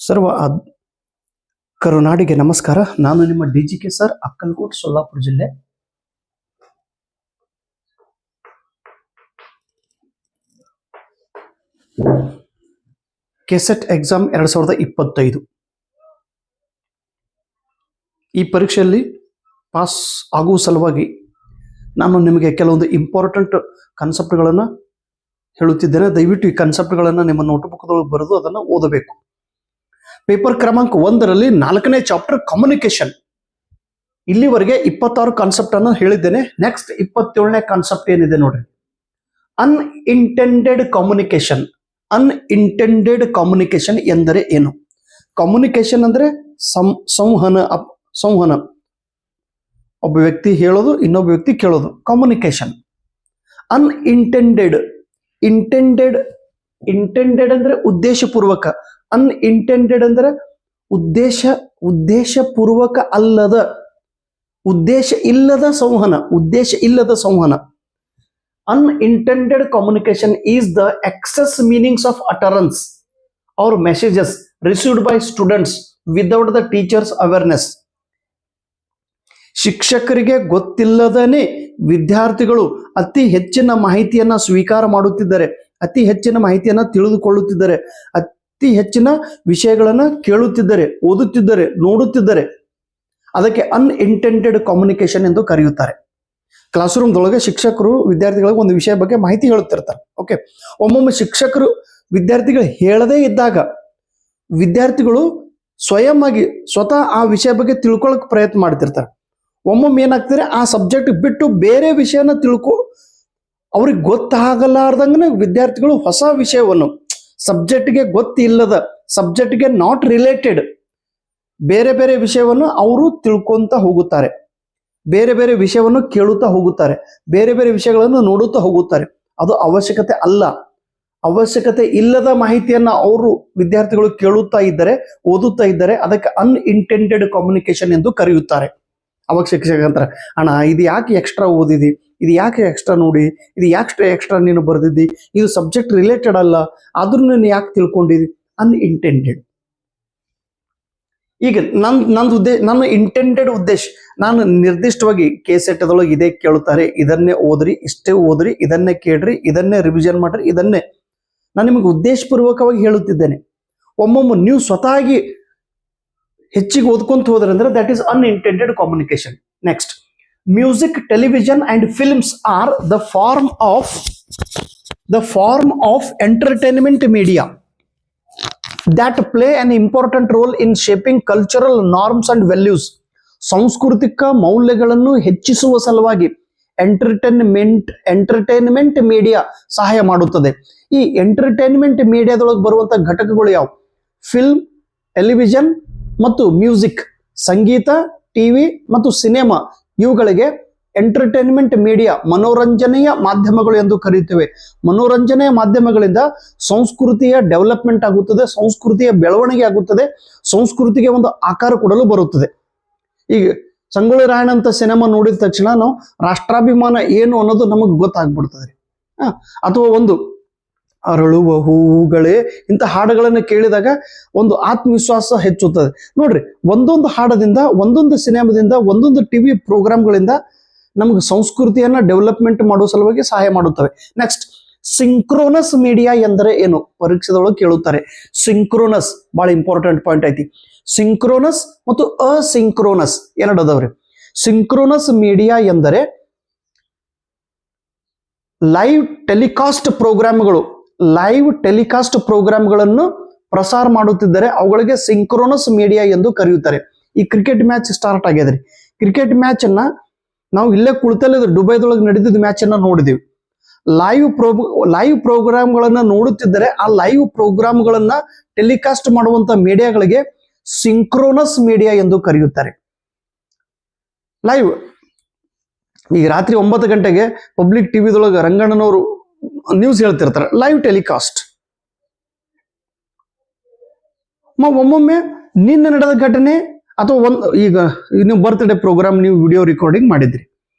ಸರ್ವ ಕರುನಾಡಿಗೆ ನಮಸ್ಕಾರ. ನಾನು ನಿಮ್ಮ DGK ಸರ್, ಅಕ್ಕಲಕೋಟ್, ಸೊಲ್ಲಾಪುರ ಜಿಲ್ಲೆ. ಕೆಸೆಟ್ ಎಕ್ಸಾಮ್ 2025 ಈ ಪರೀಕ್ಷೆಯಲ್ಲಿ ಪಾಸ್ ಆಗುವ ಸಲುವಾಗಿ ನಾನು ನಿಮಗೆ ಕೆಲವೊಂದು ಇಂಪಾರ್ಟೆಂಟ್ ಕಾನ್ಸೆಪ್ಟ್ಗಳನ್ನು ಹೇಳುತ್ತಿದ್ದೇನೆ. ದಯವಿಟ್ಟು ಈ ಕಾನ್ಸೆಪ್ಟ್ಗಳನ್ನು ನಿಮ್ಮ ನೋಟ್ಬುಕ್ದೊಳಗೆ ಬರೆದು ಅದನ್ನು ಓದಬೇಕು. ಪೇಪರ್ ಕ್ರಮಾಂಕ 1ರಲ್ಲಿ 4ನೇ ಚಾಪ್ಟರ್ ಕಮ್ಯುನಿಕೇಶನ್. ಇಲ್ಲಿವರೆಗೆ 26 ಕಾನ್ಸೆಪ್ಟ್ ಅನ್ನು ಹೇಳಿದ್ದೇನೆ. ನೆಕ್ಸ್ಟ್ 27ನೇ ಕಾನ್ಸೆಪ್ಟ್ ಏನಿದೆ ನೋಡ್ರಿ, ಅನ್ಇಂಟೆಂಡೆಡ್ ಕಮ್ಯುನಿಕೇಶನ್. ಅನ್ಇಂಟೆಂಡೆಡ್ ಕಮ್ಯುನಿಕೇಶನ್ ಎಂದರೆ ಏನು? ಕಮ್ಯುನಿಕೇಶನ್ ಅಂದ್ರೆ ಸಂವಹನ, ಒಬ್ಬ ವ್ಯಕ್ತಿ ಹೇಳೋದು, ಇನ್ನೊಬ್ಬ ವ್ಯಕ್ತಿ ಕೇಳೋದು, ಕಮ್ಯುನಿಕೇಶನ್. ಅನ್ಇಂಟೆಂಡೆಡ್, ಇಂಟೆಂಡೆಡ್ ಅಂದ್ರೆ ಉದ್ದೇಶಪೂರ್ವಕ, ಅನ್ಇಂಟೆಂಡೆಡ್ ಅಂದ್ರೆ ಉದ್ದೇಶಪೂರ್ವಕ ಅಲ್ಲದ, ಉದ್ದೇಶ ಇಲ್ಲದ ಸಂವಹನ. Unintended communication is the excess meanings of utterance or messages received by students without the teacher's awareness. ಶಿಕ್ಷಕರಿಗೆ ಗೊತ್ತಿಲ್ಲದನೇ ವಿದ್ಯಾರ್ಥಿಗಳು ಅತಿ ಹೆಚ್ಚಿನ ಮಾಹಿತಿಯನ್ನ ಸ್ವೀಕಾರ ಮಾಡುತ್ತಿದ್ದಾರೆ, ಅತಿ ಹೆಚ್ಚಿನ ಮಾಹಿತಿಯನ್ನ ತಿಳಿದುಕೊಳ್ಳುತ್ತಿದ್ದಾರೆ, ಅತಿ ಹೆಚ್ಚಿನ ವಿಷಯಗಳನ್ನ ಕೇಳುತ್ತಿದ್ದಾರೆ, ಓದುತ್ತಿದ್ದಾರೆ, ನೋಡುತ್ತಿದ್ದಾರೆ. ಅದಕ್ಕೆ ಅನ್ಇಂಟೆಂಡೆಡ್ ಕಮ್ಯುನಿಕೇಶನ್ ಎಂದು ಕರೆಯುತ್ತಾರೆ. ಕ್ಲಾಸ್ ರೂಮ್ದೊಳಗೆ ಶಿಕ್ಷಕರು ವಿದ್ಯಾರ್ಥಿಗಳಿಗೆ ಒಂದು ವಿಷಯ ಬಗ್ಗೆ ಮಾಹಿತಿ ಹೇಳುತ್ತಿರ್ತಾರೆ. ಓಕೆ, ಒಮ್ಮೊಮ್ಮೆ ಶಿಕ್ಷಕರು ವಿದ್ಯಾರ್ಥಿಗಳು ಹೇಳದೇ ಇದ್ದಾಗ ವಿದ್ಯಾರ್ಥಿಗಳು ಸ್ವತಃ ಆ ವಿಷಯ ಬಗ್ಗೆ ತಿಳ್ಕೊಳಕ್ ಪ್ರಯತ್ನ ಮಾಡ್ತಿರ್ತಾರೆ. ಒಮ್ಮೊಮ್ಮೆ ಏನಾಗ್ತಾರೆ, ಆ ಸಬ್ಜೆಕ್ಟ್ ಬಿಟ್ಟು ಬೇರೆ ವಿಷಯನ ಅವ್ರಿಗೆ ಗೊತ್ತಾಗಲಾರ್ದಂಗನೆ ವಿದ್ಯಾರ್ಥಿಗಳು ಹೊಸ ವಿಷಯವನ್ನು, ಸಬ್ಜೆಕ್ಟ್ಗೆ ಗೊತ್ತಿಲ್ಲದ, ಸಬ್ಜೆಕ್ಟ್ಗೆ ನಾಟ್ ರಿಲೇಟೆಡ್ ಬೇರೆ ಬೇರೆ ವಿಷಯವನ್ನು ಅವರು ತಿಳ್ಕೊಂತ ಹೋಗುತ್ತಾರೆ, ಬೇರೆ ಬೇರೆ ವಿಷಯವನ್ನು ಕೇಳುತ್ತಾ ಹೋಗುತ್ತಾರೆ, ಬೇರೆ ಬೇರೆ ವಿಷಯಗಳನ್ನು ನೋಡುತ್ತಾ ಹೋಗುತ್ತಾರೆ. ಅದು ಅವಶ್ಯಕತೆ ಅಲ್ಲ. ಅವಶ್ಯಕತೆ ಇಲ್ಲದ ಮಾಹಿತಿಯನ್ನ ಅವರು ವಿದ್ಯಾರ್ಥಿಗಳು ಕೇಳುತ್ತಾ ಇದ್ದಾರೆ, ಓದುತ್ತಾ ಇದ್ದಾರೆ. ಅದಕ್ಕೆ ಅನ್ಇಂಟೆಂಡೆಡ್ ಕಮ್ಯುನಿಕೇಶನ್ ಎಂದು ಕರೆಯುತ್ತಾರೆ. ಅವಾಗ ಶಿಕ್ಷಕ ಅಂತಾರೆ, ಅಣ್ಣ ಇದು ಯಾಕೆ ಎಕ್ಸ್ಟ್ರಾ ಓದಿದಿ, ಇದು ಯಾಕೆ ಎಕ್ಸ್ಟ್ರಾ ನೋಡಿ, ಇದು ಯಾಕೆ ಎಕ್ಸ್ಟ್ರಾ ನೀನು ಬರೆದಿದ್ದಿ, ಇದು ಸಬ್ಜೆಕ್ಟ್ ರಿಲೇಟೆಡ್ ಅಲ್ಲ, ಆದ್ರೂ ನೀನು ಯಾಕೆ ತಿಳ್ಕೊಂಡಿದಿ. ಅನ್ಇಂಟೆಂಡೆಡ್. ಈಗ ನನ್ನ ಇಂಟೆಂಡೆಡ್ ಉದ್ದೇಶ, ನಾನು ನಿರ್ದಿಷ್ಟವಾಗಿ ಕೆಸೆಟ್ ಅದೊಳಗೆ ಇದೇ ಕೇಳುತ್ತಾರೆ, ಇದನ್ನೇ ಓದ್ರಿ, ಇಷ್ಟೇ ಓದ್ರಿ, ಇದನ್ನೇ ಕೇಳ್ರಿ, ಇದನ್ನೇ ರಿವಿಷನ್ ಮಾಡ್ರಿ, ಇದನ್ನೇ ನಾನು ನಿಮಗೆ ಉದ್ದೇಶಪೂರ್ವಕವಾಗಿ ಹೇಳುತ್ತಿದ್ದೇನೆ. ಒಮ್ಮೊಮ್ಮೆ ನೀವು ಸ್ವತಃ ಹೆಚ್ಚಿಗೆ ಓದ್ಕೊಂತ ಹೋದ್ರೆ ಅಂದ್ರೆ that is unintended communication. Next, music, television and films are the form of entertainment media that play an important role in shaping cultural norms and values. ಸಾಂಸ್ಕೃತಿಕ ಮೌಲ್ಯಗಳನ್ನು ಹೆಚ್ಚಿಸುವ ಸಲುವಾಗಿ ಎಂಟರ್ಟೈನ್ಮೆಂಟ್ ಮೀಡಿಯಾ ಸಹಾಯ ಮಾಡುತ್ತದೆ. ಈ ಎಂಟರ್ಟೈನ್ಮೆಂಟ್ ಮೀಡಿಯಾದೊಳಗೆ ಬರುವಂತ ಘಟಕಗಳು ಯಾವುವು? ಫಿಲ್ಮ್, ಟೆಲಿವಿಷನ್ ಮತ್ತು ಮ್ಯೂಸಿಕ್, ಸಂಗೀತ, ಟಿವಿ ಮತ್ತು ಸಿನಿಮಾ. ಇವುಗಳಿಗೆ ಎಂಟರ್ಟೈನ್ಮೆಂಟ್ ಮೀಡಿಯಾ, ಮನೋರಂಜನೆಯ ಮಾಧ್ಯಮಗಳು ಎಂದು ಕರೆಯುತ್ತೇವೆ. ಮನೋರಂಜನೆಯ ಮಾಧ್ಯಮಗಳಿಂದ ಸಂಸ್ಕೃತಿಯ ಡೆವಲಪ್ಮೆಂಟ್ ಆಗುತ್ತದೆ, ಸಂಸ್ಕೃತಿಯ ಬೆಳವಣಿಗೆ ಆಗುತ್ತದೆ, ಸಂಸ್ಕೃತಿಗೆ ಒಂದು ಆಕಾರ ಕೊಡಲು ಬರುತ್ತದೆ. ಈಗ ಸಂಗೊಳ್ಳಿ ರಾಯಣ್ಣ ಅಂತ ಸಿನಿಮಾ ನೋಡಿದ ತಕ್ಷಣ ನಾವು ರಾಷ್ಟ್ರಾಭಿಮಾನ ಏನು ಅನ್ನೋದು ನಮಗೆ ಗೊತ್ತಾಗ್ಬಿಡ್ತದೆ. ಅಥವಾ ಒಂದು ಅರಳುವ ಹೂಗಳೇ ಇಂಥ ಹಾಡುಗಳನ್ನು ಕೇಳಿದಾಗ ಒಂದು ಆತ್ಮವಿಶ್ವಾಸ ಹೆಚ್ಚುತ್ತದೆ. ನೋಡ್ರಿ, ಒಂದೊಂದು ಹಾಡದಿಂದ, ಒಂದೊಂದು ಸಿನಿಮಾದಿಂದ, ಒಂದೊಂದು ಟಿವಿ ಪ್ರೋಗ್ರಾಮ್ಗಳಿಂದ ನಮಗೆ ಸಂಸ್ಕೃತಿಯನ್ನ ಡೆವಲಪ್ಮೆಂಟ್ ಮಾಡುವ ಸಲುವಾಗಿ ಸಹಾಯ ಮಾಡುತ್ತವೆ. ನೆಕ್ಸ್ಟ್, ಸಿಂಕ್ರೋನಸ್ ಮೀಡಿಯಾ ಎಂದರೆ ಏನು? ಪರೀಕ್ಷೆದೊಳಗೆ ಕೇಳುತ್ತಾರೆ. ಸಿಂಕ್ರೋನಸ್ ಬಹಳ ಇಂಪಾರ್ಟೆಂಟ್ ಪಾಯಿಂಟ್ ಐತಿ. ಸಿಂಕ್ರೋನಸ್ ಮತ್ತು ಅಸಿಂಕ್ರೋನಸ್ ಎರಡು ಅದಾವ್ರಿ. ಸಿಂಕ್ರೋನಸ್ ಮೀಡಿಯಾ ಎಂದರೆ ಲೈವ್ ಟೆಲಿಕಾಸ್ಟ್ ಪ್ರೋಗ್ರಾಮ್ಗಳನ್ನು ಪ್ರಸಾರ ಮಾಡುತ್ತಿದ್ದರೆ ಅವುಗಳಿಗೆ ಸಿಂಕ್ರೋನಸ್ ಮೀಡಿಯಾ ಎಂದು ಕರೆಯುತ್ತಾರೆ. ಈ ಕ್ರಿಕೆಟ್ ಮ್ಯಾಚ್ ಸ್ಟಾರ್ಟ್ ಆಗ್ಯದ್ರಿ. ಕ್ರಿಕೆಟ್ ಮ್ಯಾಚ್ ಅನ್ನ ನಾವು ಇಲ್ಲೇ ಕುಳಿತಲ್ಲೇ ಡುಬೈದೊಳಗೆ ನಡೆದಿದ್ದ ಮ್ಯಾಚ್ ಅನ್ನ ನೋಡಿದೀವಿ. ಲೈವ್ ಪ್ರೋಗ್ರಾಮ್ಗಳನ್ನ ನೋಡುತ್ತಿದ್ದರೆ ಆ ಲೈವ್ ಪ್ರೋಗ್ರಾಮ್ಗಳನ್ನ ಟೆಲಿಕಾಸ್ಟ್ ಮಾಡುವಂತ ಮೀಡಿಯಾಗಳಿಗೆ ಸಿಂಕ್ರೋನಸ್ ಮೀಡಿಯಾ ಎಂದು ಕರೆಯುತ್ತಾರೆ. ಲೈವ್ ಈಗ ರಾತ್ರಿ 9 ಗಂಟೆಗೆ ಪಬ್ಲಿಕ್ ಟಿವಿದೊಳಗೆ ರಂಗಣ್ಣನವರು ನ್ಯೂಸ್ ಹೇಳ್ತಿರ್ತಾರೆ, ಲೈವ್ ಟೆಲಿಕಾಸ್ಟ್. ಒಮ್ಮೊಮ್ಮೆ ನಿನ್ನೆ ನಡೆದ ಘಟನೆ ಅಥವಾ ಈಗ ನೀವು ಬರ್ತ್ಡೇ ಪ್ರೋಗ್ರಾಮ್ ನೀವು ವಿಡಿಯೋ ರೆಕಾರ್ಡಿಂಗ್ ಮಾಡಿದ್ರಿ,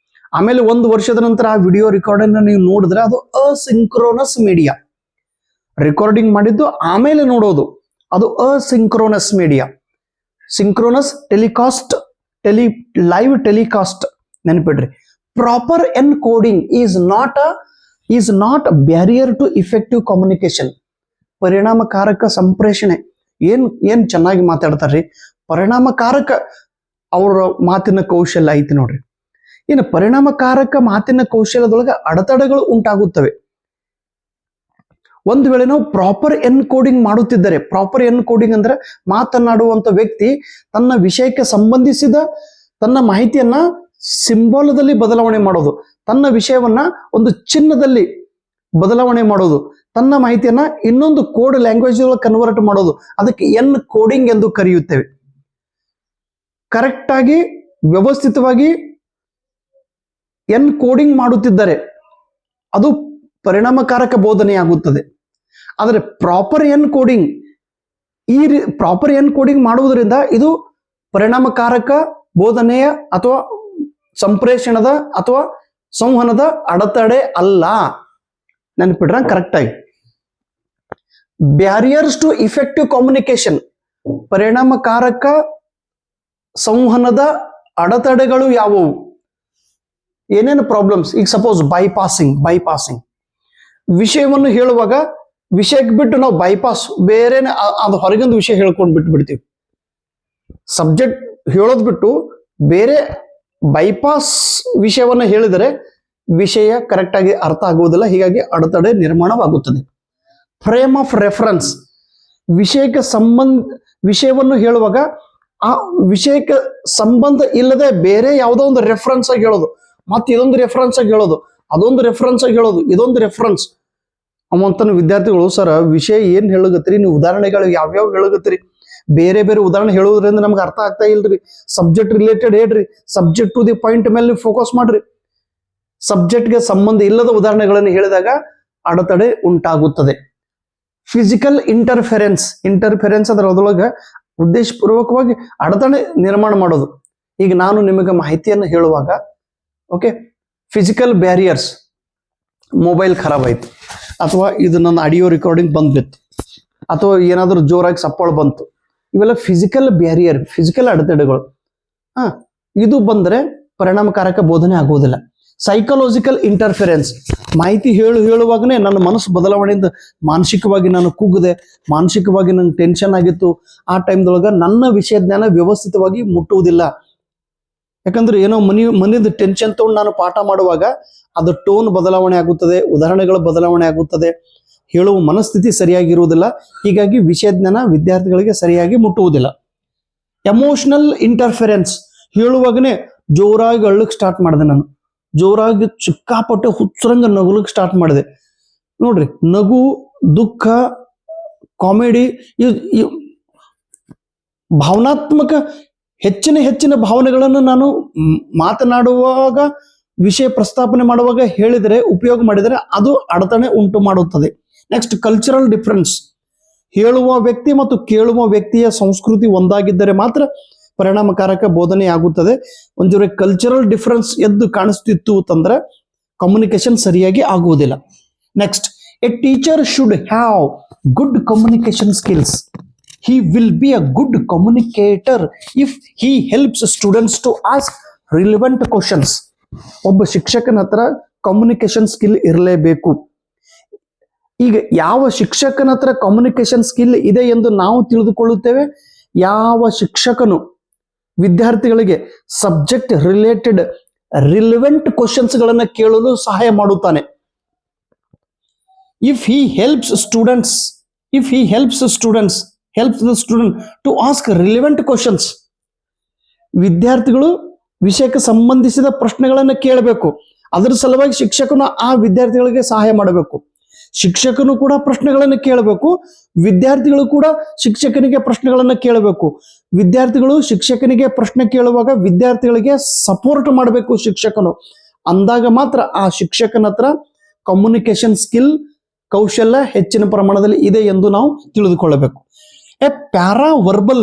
ಆಮೇಲೆ 1 ವರ್ಷದ ನಂತರ ಆ ವಿಡಿಯೋ ರೆಕಾರ್ಡಿಂಗ್ ನೀವು ನೋಡಿದ್ರೆ ಅದು ಅಸಿಂಕ್ರೋನಸ್ ಮೀಡಿಯಾ. ರೆಕಾರ್ಡಿಂಗ್ ಮಾಡಿದ್ದು ಆಮೇಲೆ ನೋಡೋದು, ಅದು asynchronous media. Synchronous telecast, live telecast ನೆನಪಿಡ್ರಿ. Proper encoding is not barrier to effective communication. ಪರಿಣಾಮಕಾರಕ ಸಂಪ್ರೇಷಣೆ ಏನ್ ಚೆನ್ನಾಗಿ ಮಾತಾಡ್ತಾರ್ರಿ. ಪರಿಣಾಮಕಾರಕ ಅವರ ಮಾತಿನ ಕೌಶಲ್ಯ ಐತಿ ನೋಡ್ರಿ. ಇನ್ನು ಪರಿಣಾಮಕಾರಕ ಮಾತಿನ ಕೌಶಲ್ಯದೊಳಗೆ ಅಡೆತಡೆಗಳು ಉಂಟಾಗುತ್ತವೆ. ಒಂದು ವೇಳೆ ನಾವು ಪ್ರಾಪರ್ ಎನ್ಕೋಡಿಂಗ್ ಮಾಡುತ್ತಿದ್ದರೆ, ಪ್ರಾಪರ್ ಎನ್ಕೋಡಿಂಗ್ ಅಂದ್ರೆ ಮಾತನಾಡುವಂತ ವ್ಯಕ್ತಿ ತನ್ನ ವಿಷಯಕ್ಕೆ ಸಂಬಂಧಿಸಿದ ತನ್ನ ಮಾಹಿತಿಯನ್ನ ಸಿಂಬಾಲದಲ್ಲಿ ಬದಲಾವಣೆ ಮಾಡೋದು, ತನ್ನ ವಿಷಯವನ್ನ ಒಂದು ಚಿಹ್ನದಲ್ಲಿ ಬದಲಾವಣೆ ಮಾಡೋದು, ತನ್ನ ಮಾಹಿತಿಯನ್ನ ಇನ್ನೊಂದು ಕೋಡ್ ಲ್ಯಾಂಗ್ವೇಜ್ ಕನ್ವರ್ಟ್ ಮಾಡೋದು, ಅದಕ್ಕೆ ಎನ್ ಕೋಡಿಂಗ್ ಎಂದು ಕರೆಯುತ್ತೇವೆ. ಕರೆಕ್ಟ್ ಆಗಿ ವ್ಯವಸ್ಥಿತವಾಗಿ ಎನ್ ಕೋಡಿಂಗ್ ಮಾಡುತ್ತಿದ್ದರೆ ಅದು ಪರಿಣಾಮಕಾರಕ ಬೋಧನೆಯಾಗುತ್ತದೆ. ಆದರೆ ಪ್ರಾಪರ್ ಎನ್ ಕೋಡಿಂಗ್ ಮಾಡುವುದರಿಂದ ಇದು ಪರಿಣಾಮಕಾರಕ ಬೋಧನೆಯ ಅಥವಾ ಸಂಪ್ರೇಷಣದ ಅಥವಾ ಸಂವಹನದ ಅಡೆತಡೆ ಅಲ್ಲ. ನೆನಪಿಡ್ರ ಕರೆಕ್ಟ್ ಆಗಿ. ಬ್ಯಾರಿಯರ್ಸ್ ಟು ಇಫೆಕ್ಟಿವ್ ಕಮ್ಯುನಿಕೇಶನ್, ಪರಿಣಾಮಕಾರಕ ಸಂವಹನದ ಅಡೆತಡೆಗಳು ಯಾವುವು, ಏನೇನು ಪ್ರಾಬ್ಲಮ್ಸ್? ಈಗ ಸಪೋಸ್ ಬೈಪಾಸಿಂಗ್ ವಿಷಯವನ್ನು ಹೇಳುವಾಗ ವಿಷಯಕ್ಕೆ ಬಿಟ್ಟು ನಾವು ಬೈಪಾಸ್ ಬೇರೆನೆ ಅದು ಹೊರಗಿಂದ ವಿಷಯ ಹೇಳ್ಕೊಂಡು ಬಿಡ್ತೀವಿ. ಸಬ್ಜೆಕ್ಟ್ ಹೇಳೋದು ಬಿಟ್ಟು ಬೇರೆ ಬೈಪಾಸ್ ವಿಷಯವನ್ನು ಹೇಳಿದರೆ ವಿಷಯ ಕರೆಕ್ಟ್ ಆಗಿ ಅರ್ಥ ಆಗುವುದಿಲ್ಲ, ಹೀಗಾಗಿ ಅಡೆತಡೆ ನಿರ್ಮಾಣವಾಗುತ್ತದೆ. ಫ್ರೇಮ್ ಆಫ್ ರೆಫರೆನ್ಸ್, ವಿಷಯವನ್ನು ಹೇಳುವಾಗ ಆ ವಿಷಯಕ್ಕೆ ಸಂಬಂಧ ಇಲ್ಲದೆ ಬೇರೆ ಯಾವುದೋ ಒಂದು ರೆಫರೆನ್ಸ್ ಆಗಿ ಹೇಳೋದು, ಮತ್ತೆ ಇದೊಂದು ರೆಫರೆನ್ಸ್ ಆಗಿ ಹೇಳೋದು, ಅದೊಂದು ರೆಫರೆನ್ಸ್ ಆಗಿ ಹೇಳೋದು, ಇದೊಂದು ರೆಫರೆನ್ಸ್. ಅವಂತನ ವಿದ್ಯಾರ್ಥಿಗಳು, ಸರ್ ವಿಷಯ ಏನ್ ಹೇಳಗತ್ರಿ, ನೀವು ಉದಾಹರಣೆಗಳು ಯಾವ್ಯಾವ ಹೇಳಗತ್ರಿ, ಬೇರೆ ಬೇರೆ ಉದಾಹರಣೆ ಹೇಳುವುದರಿಂದ ನಮ್ಗೆ ಅರ್ಥ ಆಗ್ತಾ ಇಲ್ರಿ, ಸಬ್ಜೆಕ್ಟ್ ರಿಲೇಟೆಡ್ ಹೇಳ್ರಿ, ಸಬ್ಜೆಕ್ಟ್ ಟು ದಿ ಪಾಯಿಂಟ್ ಮೇಲೆ ಫೋಕಸ್ ಮಾಡ್ರಿ. ಸಬ್ಜೆಕ್ಟ್ಗೆ ಸಂಬಂಧ ಇಲ್ಲದ ಉದಾಹರಣೆಗಳನ್ನು ಹೇಳಿದಾಗ ಅಡೆತಡೆ ಉಂಟಾಗುತ್ತದೆ. ಫಿಸಿಕಲ್ ಇಂಟರ್ಫೆರೆನ್ಸ್ ಅಂದ್ರೆ ಅದರೊಳಗೆ ಉದ್ದೇಶಪೂರ್ವಕವಾಗಿ ಅಡೆತಡೆ ನಿರ್ಮಾಣ ಮಾಡೋದು. ಈಗ ನಾನು ನಿಮಗೆ ಮಾಹಿತಿಯನ್ನು ಹೇಳುವಾಗ, ಓಕೆ, ಫಿಸಿಕಲ್ ಬ್ಯಾರಿಯರ್ಸ್, ಮೊಬೈಲ್ ಖರಾಬ್ ಆಯ್ತು, ಅಥವಾ ಇದು ನನ್ನ ಆಡಿಯೋ ರೆಕಾರ್ಡಿಂಗ್ ಬಂದ್ಬಿತ್ತು, ಅಥವಾ ಏನಾದರೂ ಜೋರಾಗಿ ಸಪ್ಪಳ ಬಂತು, ಇವೆಲ್ಲ ಫಿಸಿಕಲ್ ಬ್ಯಾರಿಯರ್, ಫಿಸಿಕಲ್ ಅಡೆತಡೆಗಳು. ಇದು ಬಂದರೆ ಪರಿಣಾಮಕಾರಕ ಬೋಧನೆ ಆಗುವುದಿಲ್ಲ. ಸೈಕಲಾಜಿಕಲ್ ಇಂಟರ್ಫೆರೆನ್ಸ್, ಮಾಹಿತಿ ಹೇಳುವಾಗನೇ ನನ್ನ ಮನಸ್ಸು ಬದಲಾವಣೆಯಿಂದ ಮಾನಸಿಕವಾಗಿ ನಾನು ಕುಗ್ಗಿದೆ, ಮಾನಸಿಕವಾಗಿ ನಂಗೆ ಟೆನ್ಷನ್ ಆಗಿತ್ತು, ಆ ಟೈಮ್ದೊಳಗೆ ನನ್ನ ವಿಷಯ ಜ್ಞಾನ ವ್ಯವಸ್ಥಿತವಾಗಿ ಮುಟ್ಟುವುದಿಲ್ಲ. ಯಾಕಂದ್ರೆ ಏನೋ ಮನೆಯಿಂದ ಟೆನ್ಷನ್ ತಗೊಂಡು ನಾನು ಪಾಠ ಮಾಡುವಾಗ ಅದು ಟೋನ್ ಬದಲಾವಣೆ ಆಗುತ್ತದೆ, ಉದಾಹರಣೆಗಳ ಬದಲಾವಣೆ ಆಗುತ್ತದೆ, ಹೇಳುವ ಮನಸ್ಥಿತಿ ಸರಿಯಾಗಿರುವುದಿಲ್ಲ, ಹೀಗಾಗಿ ವಿಷಯ ಜ್ಞಾನ ವಿದ್ಯಾರ್ಥಿಗಳಿಗೆ ಸರಿಯಾಗಿ ಮುಟ್ಟುವುದಿಲ್ಲ. ಎಮೋಷನಲ್ ಇಂಟರ್ಫೆರೆನ್ಸ್, ಹೇಳುವಾಗನೇ ಜೋರಾಗಿ ಅಳ್ಳಕ್ಕೆ ಸ್ಟಾರ್ಟ್ ಮಾಡಿದೆ, ನಾನು ಜೋರಾಗಿ ಚಿಕ್ಕಾಪಟ್ಟೆ ಹುಚ್ಚರಂಗ ನಗುಲಕ್ಕೆ ಸ್ಟಾರ್ಟ್ ಮಾಡಿದೆ. ನೋಡ್ರಿ, ನಗು, ದುಃಖ, ಕಾಮಿಡಿ, ಭಾವನಾತ್ಮಕ ಹೆಚ್ಚಿನ ಭಾವನೆಗಳನ್ನು ನಾನು ಮಾತನಾಡುವಾಗ, ವಿಷಯ ಪ್ರಸ್ತಾಪನೆ ಮಾಡುವಾಗ ಹೇಳಿದರೆ, ಉಪಯೋಗ ಮಾಡಿದರೆ ಅದು ಅಡೆತಡೆ ಉಂಟು ಮಾಡುತ್ತದೆ. ನೆಕ್ಸ್ಟ್, ಕಲ್ಚರಲ್ ಡಿಫರೆನ್ಸ್, ಹೇಳುವ ವ್ಯಕ್ತಿ ಮತ್ತು ಕೇಳುವ ವ್ಯಕ್ತಿಯ ಸಂಸ್ಕೃತಿ ಒಂದಾಗಿದ್ದರೆ ಮಾತ್ರ ಪರಿಣಾಮಕಾರಕ ಬೋಧನೆ ಆಗುತ್ತದೆ. ಒಂಚೂರು ಕಲ್ಚರಲ್ ಡಿಫರೆನ್ಸ್ ಎದ್ದು ಕಾಣಿಸ್ತಿತ್ತು ಅಂತಂದ್ರೆ ಕಮ್ಯುನಿಕೇಶನ್ ಸರಿಯಾಗಿ ಆಗುವುದಿಲ್ಲ. Next, A teacher should have good communication skills. He will be a good communicator if he helps students to ask relevant questions. ಒಬ್ಬ ಶಿಕ್ಷಕನ ಹತ್ರ ಕಮ್ಯುನಿಕೇಶನ್ ಸ್ಕಿಲ್ ಇರಲೇಬೇಕು. ಈಗ ಯಾವ ಶಿಕ್ಷಕನ ಹತ್ರ ಕಮ್ಯುನಿಕೇಶನ್ ಸ್ಕಿಲ್ ಇದೆ ಎಂದು ನಾವು ತಿಳಿದುಕೊಳ್ಳುತ್ತೇವೆ, ಯಾವ ಶಿಕ್ಷಕನು ವಿದ್ಯಾರ್ಥಿಗಳಿಗೆ ಸಬ್ಜೆಕ್ಟ್ ರಿಲೇಟೆಡ್ ರಿಲೆವೆಂಟ್ ಕ್ವಶನ್ಸ್ ಗಳನ್ನ ಕೇಳಲು ಸಹಾಯ ಮಾಡುತ್ತಾನೆ. If he helps the student to ask relevant questions. ವಿದ್ಯಾರ್ಥಿಗಳು ವಿಷಯಕ್ಕೆ ಸಂಬಂಧಿಸಿದ ಪ್ರಶ್ನೆಗಳನ್ನು ಕೇಳಬೇಕು. ಅದರ ಸಲುವಾಗಿ ಶಿಕ್ಷಕನು ಆ ವಿದ್ಯಾರ್ಥಿಗಳಿಗೆ ಸಹಾಯ ಮಾಡಬೇಕು. ಶಿಕ್ಷಕನು ಕೂಡ ಪ್ರಶ್ನೆಗಳನ್ನು ಕೇಳಬೇಕು, ವಿದ್ಯಾರ್ಥಿಗಳು ಕೂಡ ಶಿಕ್ಷಕನಿಗೆ ಪ್ರಶ್ನೆಗಳನ್ನು ಕೇಳಬೇಕು. ವಿದ್ಯಾರ್ಥಿಗಳು ಶಿಕ್ಷಕನಿಗೆ ಪ್ರಶ್ನೆ ಕೇಳುವಾಗ ವಿದ್ಯಾರ್ಥಿಗಳಿಗೆ ಸಪೋರ್ಟ್ ಮಾಡಬೇಕು ಶಿಕ್ಷಕನು. ಅಂದಾಗ ಮಾತ್ರ ಆ ಶಿಕ್ಷಕನ ಹತ್ರ ಕಮ್ಯುನಿಕೇಶನ್ ಸ್ಕಿಲ್, ಕೌಶಲ್ಯ ಹೆಚ್ಚಿನ ಪ್ರಮಾಣದಲ್ಲಿ ಇದೆ ಎಂದು ನಾವು ತಿಳಿದುಕೊಳ್ಳಬೇಕು. A para-verbal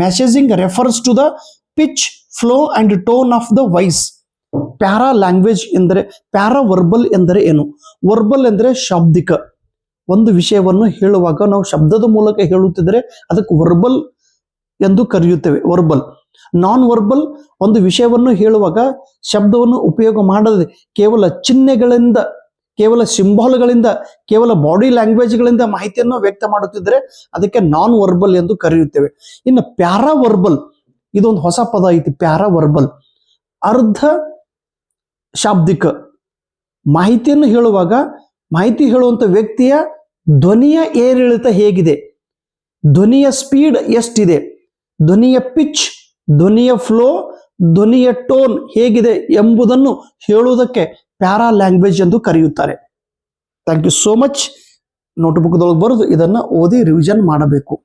messaging refers to the pitch, flow and tone of the voice. Para language ಎಂದರೆ, ಪ್ಯಾರಾ ವರ್ಬಲ್ ಎಂದರೆ ಏನು? ವರ್ಬಲ್ ಎಂದರೆ ಶಾಬ್ದಿಕ, ಒಂದು ವಿಷಯವನ್ನು ಹೇಳುವಾಗ ನಾವು ಶಬ್ದದ ಮೂಲಕ ಹೇಳುತ್ತಿದ್ದರೆ ಅದಕ್ಕೆ ವರ್ಬಲ್ ಎಂದು ಕರೆಯುತ್ತೇವೆ. ವರ್ಬಲ್. ನಾನ್ ವರ್ಬಲ್ ಒಂದು ವಿಷಯವನ್ನು ಹೇಳುವಾಗ ಶಬ್ದವನ್ನು ಉಪಯೋಗ ಮಾಡದೆ ಕೇವಲ ಚಿಹ್ನೆಗಳಿಂದ, ಕೇವಲ ಸಿಂಬಾಲ್ಗಳಿಂದ, ಕೇವಲ ಬಾಡಿ ಲ್ಯಾಂಗ್ವೇಜ್ಗಳಿಂದ ಮಾಹಿತಿಯನ್ನು ವ್ಯಕ್ತ ಮಾಡುತ್ತಿದ್ದರೆ ಅದಕ್ಕೆ ನಾನ್ ವರ್ಬಲ್ ಎಂದು ಕರೆಯುತ್ತೇವೆ. ಇನ್ನು ಪ್ಯಾರಾ ವರ್ಬಲ್, ಇದೊಂದು ಹೊಸ ಪದ ಐತಿ. ಪ್ಯಾರಾ ವರ್ಬಲ್ ಅರ್ಧ ಶಾಬ್ದಿಕ ಮಾಹಿತಿಯನ್ನು ಹೇಳುವಾಗ ಮಾಹಿತಿ ಹೇಳುವಂತ ವ್ಯಕ್ತಿಯ ಧ್ವನಿಯ ಏರಿಳಿತ ಹೇಗಿದೆ, ಧ್ವನಿಯ ಸ್ಪೀಡ್ ಎಷ್ಟಿದೆ, ಧ್ವನಿಯ ಪಿಚ್, ಧ್ವನಿಯ ಫ್ಲೋ, ಧ್ವನಿಯ ಟೋನ್ ಹೇಗಿದೆ ಎಂಬುದನ್ನು ಹೇಳುವುದಕ್ಕೆ ಪ್ಯಾರಾ ಲ್ಯಾಂಗ್ವೇಜ್ ಎಂದು ಕರೆಯುತ್ತಾರೆ. Thank you so much. ನೋಟ್ಬುಕ್ದೊಳಗೆ ಬರೆದು ಇದನ್ನು ಓದಿ ರಿವಿಷನ್ ಮಾಡಬೇಕು.